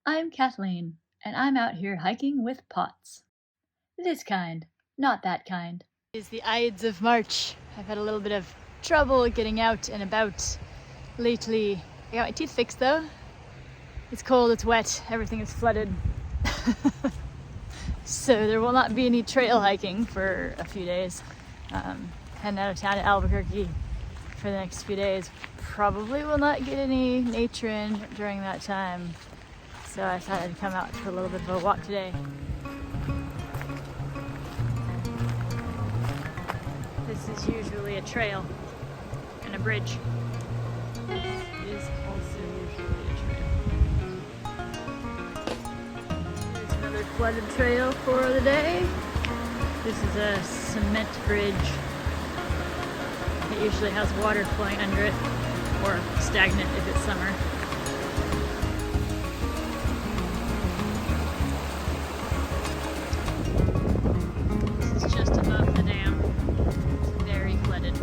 I'm Kathleen, and I'm out here hiking with Potts. This kind, not that kind. It is the Ides of March. I've had a little bit of trouble getting out and about lately. I got my teeth fixed though. It's cold, it's wet, everything is flooded. So there will not be any trail hiking for a few days. Heading out of town to Albuquerque for the next few days. Probably will not get any nature in during that time. So I thought I'd come out for a little bit of a walk today. This is usually a trail and a bridge. This is also usually a trail. There's another flooded trail for the day. This is a cement bridge. It usually has water flowing under it, or stagnant if it's summer. This is just above the dam. It's very flooded.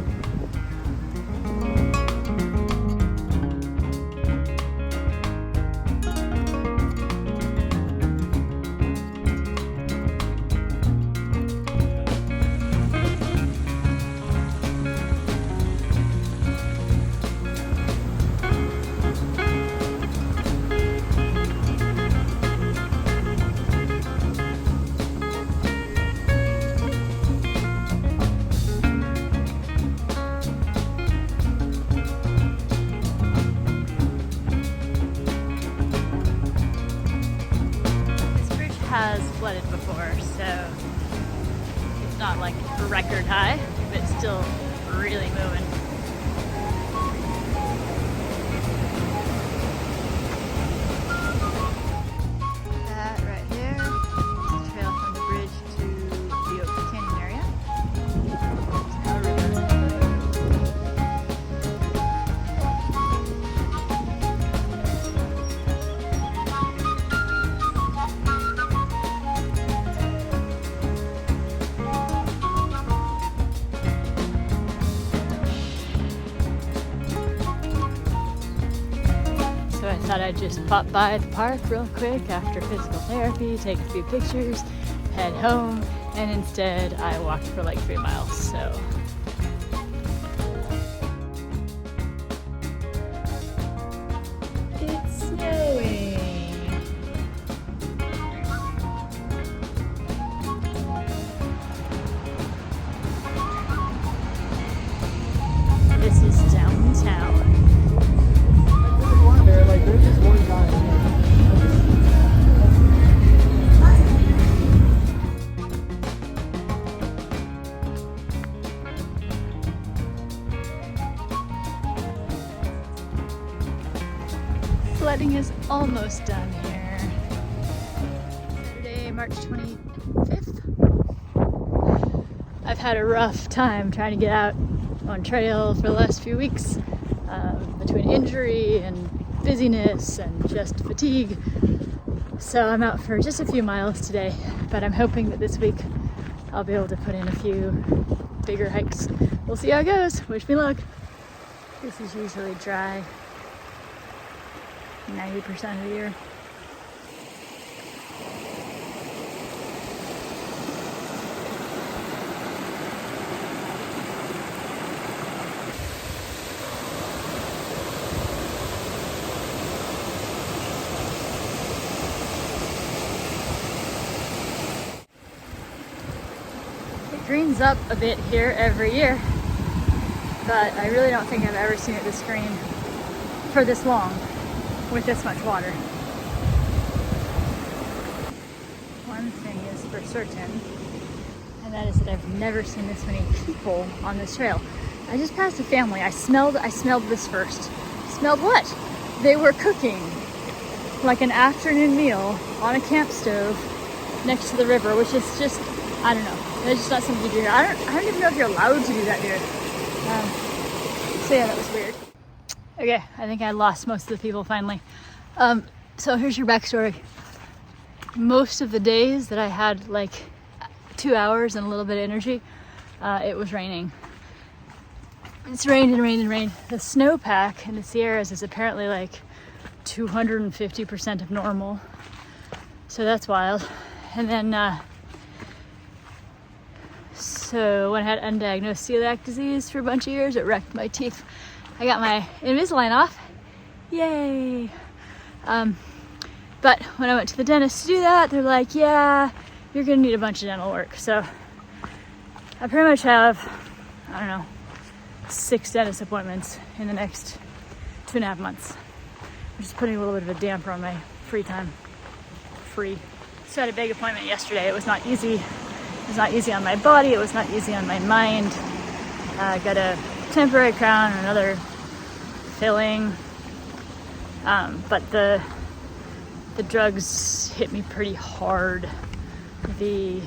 Has flooded before, so it's not like record high, but it's still really moving. That right there is the trail from the bridge to the Oak Canyon area. There's no river. So I thought I'd just pop by the park real quick after physical therapy, take a few pictures, head home, and instead I walked for like 3 miles, so. It's snowing. This is downtown. There's just one guy in there. Flooding is almost done here. Saturday, March 25th. I've had a rough time trying to get out on trail for the last few weeks, between injury and busyness and just fatigue. So I'm out for just a few miles today, but I'm hoping that this week I'll be able to put in a few bigger hikes. We'll see how it goes. Wish me luck. This is usually dry 90% of the year. It greens up a bit here every year, but I really don't think I've ever seen it this green for this long with this much water. One thing is for certain, and that is that I've never seen this many people on this trail. I just passed a family. I smelled this first. Smelled what? They were cooking like an afternoon meal on a camp stove next to the river, which is just, I don't know. It's just not something you do here. I don't even know if you're allowed to do that here. So yeah, that was weird. Okay, I think I lost most of the people finally. So here's your backstory. Most of the days that I had like 2 hours and a little bit of energy, it was raining. It's rained and rained and rained. The snowpack in the Sierras is apparently like 250% of normal. So that's wild. And then, so when I had undiagnosed celiac disease for a bunch of years, it wrecked my teeth. I got my Invisalign off. Yay! But when I went to the dentist to do that, they're like, yeah, you're gonna need a bunch of dental work. So I pretty much have, I don't know, 6 dentist appointments in the next 2.5 months, which is putting a little bit of a damper on my free time. So I had a big appointment yesterday. It was not easy. It was not easy on my body. It was not easy on my mind. I got a temporary crown and another filling. But the drugs hit me pretty hard. I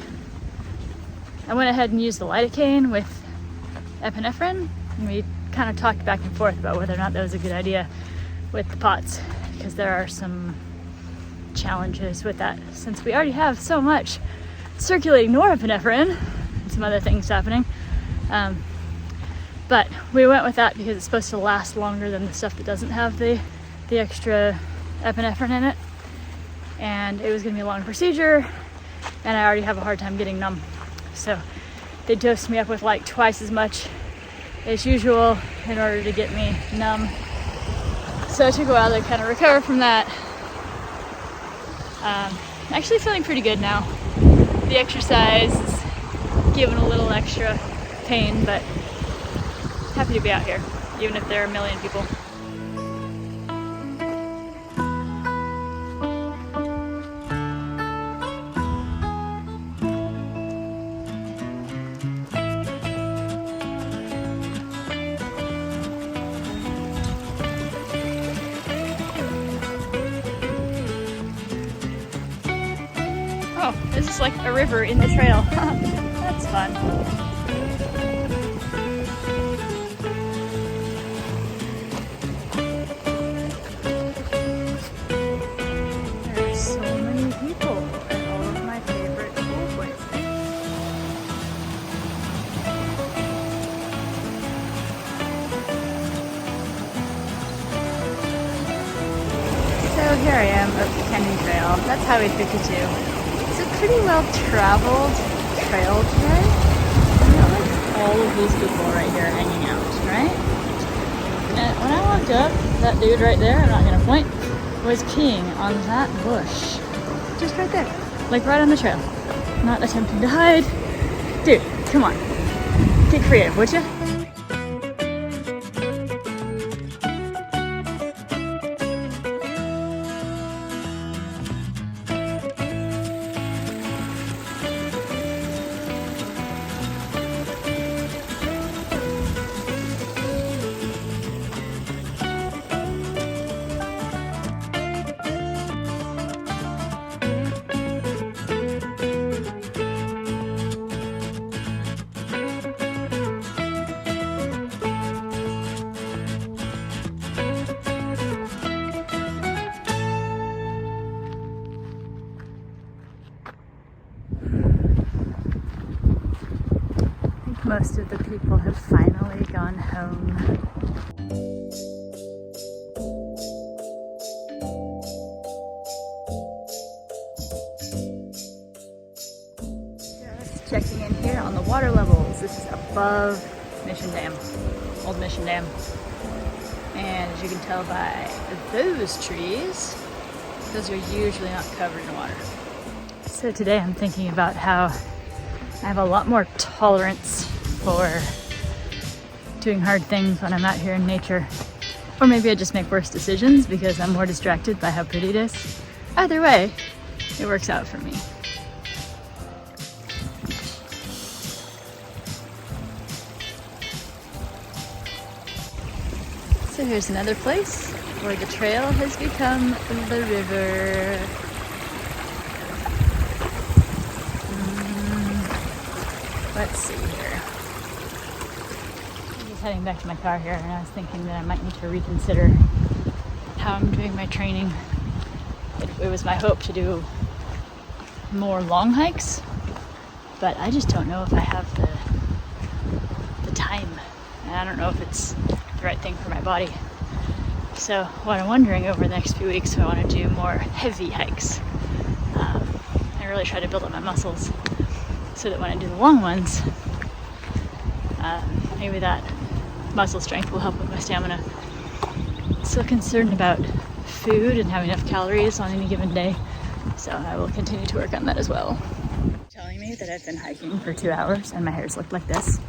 went ahead and used the lidocaine with epinephrine, and we kind of talked back and forth about whether or not that was a good idea with the POTS, because there are some challenges with that, since we already have so much circulating norepinephrine and some other things happening. But we went with that because it's supposed to last longer than the stuff that doesn't have the extra epinephrine in it. And it was gonna be a long procedure, and I already have a hard time getting numb. So they dosed me up with like twice as much as usual in order to get me numb. So it took a while to kind of recover from that. I'm actually feeling pretty good now. The exercise is giving a little extra pain, but happy to be out here, even if there are a million people. Oh, this is like a river in the trail. That's fun. There are so many people at all of my favorite pool places. So here I am up the Canyon Trail. That's Highway 52. It's a pretty well traveled trail today. I got like all of these people right here hanging out, right? And when I walked up, that dude right there, I'm not gonna point, was peeing on that bush. Just right there. Like right on the trail. Not attempting to hide. Dude, come on. Get creative, would you? Most of the people have finally gone home. Just checking in here on the water levels. This is above Mission Dam, Old Mission Dam. And as you can tell by those trees, those are usually not covered in water. So today I'm thinking about how I have a lot more tolerance for doing hard things when I'm out here in nature. Or maybe I just make worse decisions because I'm more distracted by how pretty it is. Either way, it works out for me. So here's another place where the trail has become the river. Let's see here. I'm just heading back to my car here, and I was thinking that I might need to reconsider how I'm doing my training. It was my hope to do more long hikes, but I just don't know if I have the time, and I don't know if it's the right thing for my body. So what I'm wondering over the next few weeks, if I want to do more heavy hikes. I really try to build up my muscles so that when I do the long ones, maybe that muscle strength will help with my stamina. Still concerned about food and having enough calories on any given day, so I will continue to work on that as well. Telling me that I've been hiking for 2 hours and my hair's looked like this.